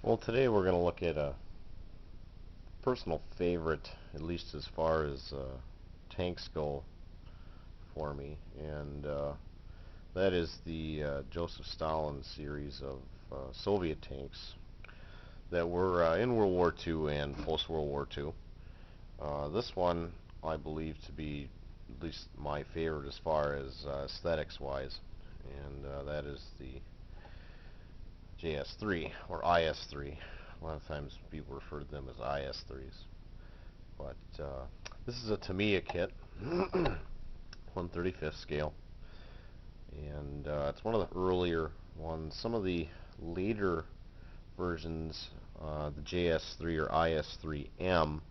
Well, today we're going to look at a personal favorite, at least as far as tanks go for me, and that is the Josef Stalin series of Soviet tanks that were in World War II and post-World War II. This one I believe to be at least my favorite as far as aesthetics-wise, and that is the JS3 or IS3. A lot of times people refer to them as IS3s. But this is a Tamiya kit, 1/35th scale, and it's one of the earlier ones. Some of the later versions, the JS3 or IS3M,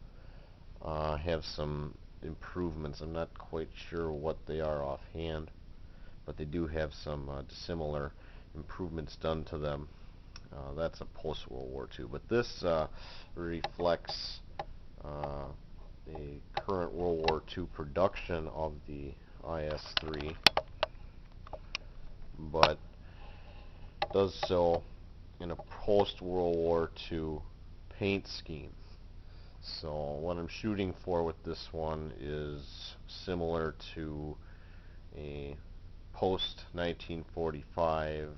have some improvements. I'm not quite sure what they are offhand, but they do have some dissimilar improvements done to them. That's a post-World War II, but this reflects the current World War II production of the IS-3, but does so in a post-World War II paint scheme. So what I'm shooting for with this one is similar to a post-1945,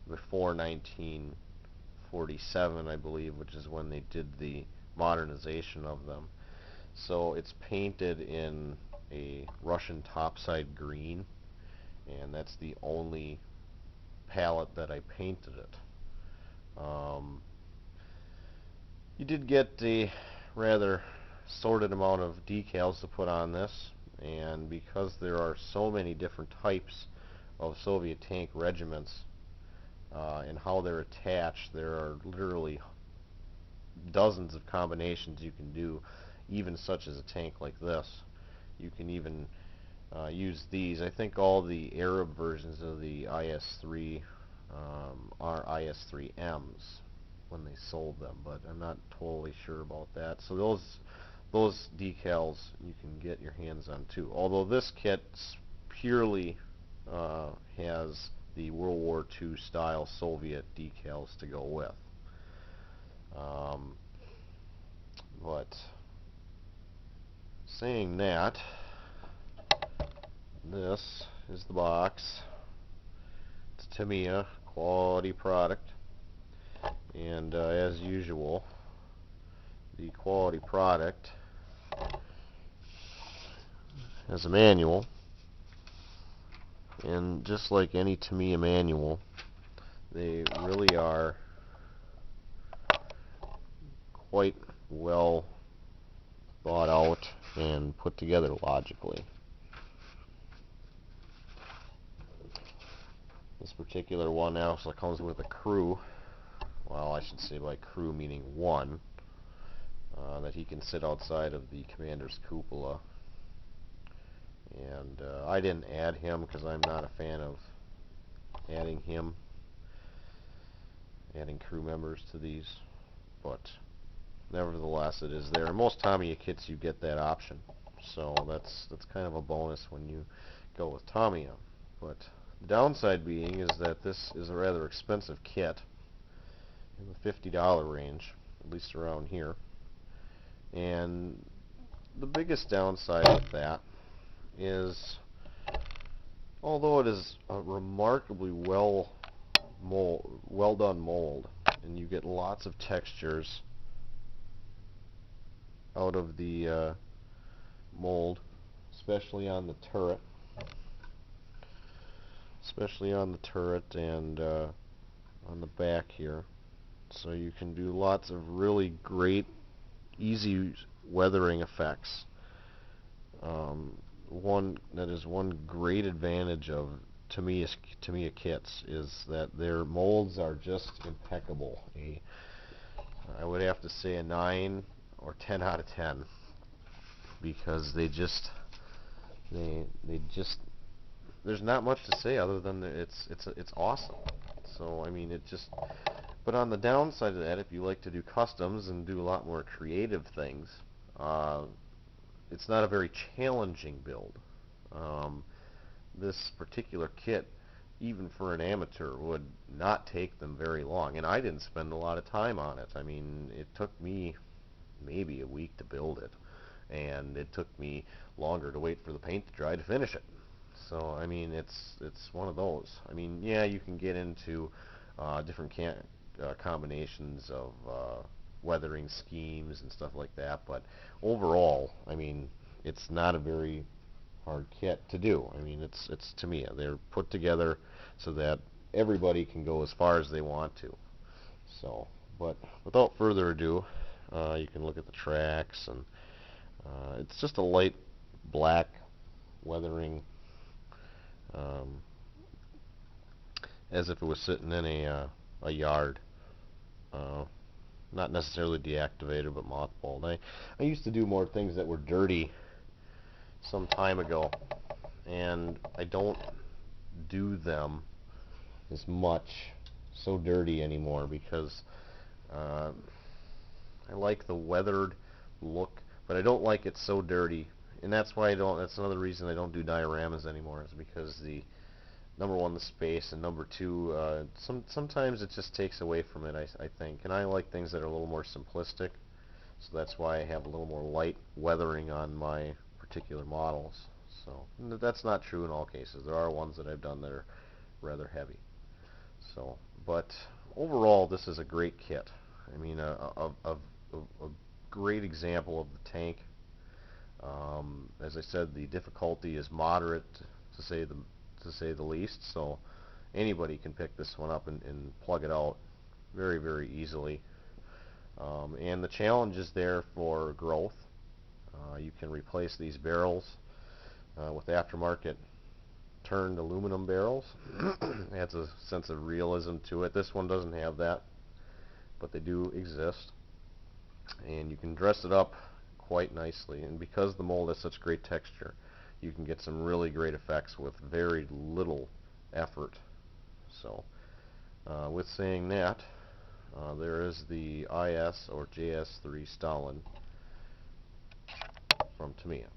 before 1947, I believe, which is when they did the modernization of them. So it's painted in a Russian topside green, and that's the only palette that I painted it. You did get a rather sorted amount of decals to put on this, and because there are so many different types of Soviet tank regiments and how they're attached, there are literally dozens of combinations you can do, even such as a tank like this. You can even use these. I think all the Arab versions of the IS-3 are IS-3Ms when they sold them, but I'm not totally sure about that. So those decals you can get your hands on too. Although this kit purely has the World War II style Soviet decals to go with. But saying that, this is the box. It's Tamiya, quality product, and as usual, the quality product has a manual, and just like any Tamiya manual, they really are quite well thought out and put together logically. This particular one also comes with a crew. Well, I should say by crew meaning one, that he can sit outside of the commander's cupola. And I didn't add him because I'm not a fan of adding crew members to these, but nevertheless it is there. In most Tamiya kits you get that option, so that's kind of a bonus when you go with Tamiya. But the downside being is that this is a rather expensive kit in the $50 range, at least around here. And the biggest downside with that is, although it is a remarkably well done mold, and you get lots of textures out of the mold, especially on the turret, and on the back here. So you can do lots of really great, easy weathering effects. One great advantage of Tamiya kits is that their molds are just impeccable. I would have to say a 9 or 10 out of 10, because they just there's not much to say other than it's awesome. So I mean, but on the downside of that, if you like to do customs and do a lot more creative things, it's not a very challenging build. This particular kit even for an amateur, would not take them very long. And I didn't spend a lot of time on it. I mean, it took me maybe a week to build it, and it took me longer to wait for the paint to dry to finish it. So I mean, it's one of those. I mean, yeah, you can get into different combinations of weathering schemes and stuff like that, but overall, I mean, it's not a very hard kit to do. I mean, it's Tamiya. They're put together so that everybody can go as far as they want to. So, but without further ado, you can look at the tracks, and it's just a light black weathering, um, as if it was sitting in a yard. Uh, Not necessarily deactivated, but mothballed. I used to do more things that were dirty some time ago, and I don't do them as much so dirty anymore because uh, I like the weathered look, but I don't like it so dirty, and that's why I don't. That's another reason I don't do dioramas anymore, is because the number one, the space, and number two, sometimes it just takes away from it. I think, and I like things that are a little more simplistic, so that's why I have a little more light weathering on my particular models. So that's not true in all cases. There are ones that I've done that are rather heavy. So, but overall, this is a great kit. I mean, a great example of the tank. As I said, the difficulty is moderate to say the least. So anybody can pick this one up and plug it out very, very easily. And the challenge is there for growth. You can replace these barrels with aftermarket turned aluminum barrels. Adds a sense of realism to it. This one doesn't have that, but they do exist. And you can dress it up quite nicely. And because the mold has such great texture, you can get some really great effects with very little effort. So, with saying that, there is the IS or JS3 Stalin from Tamiya.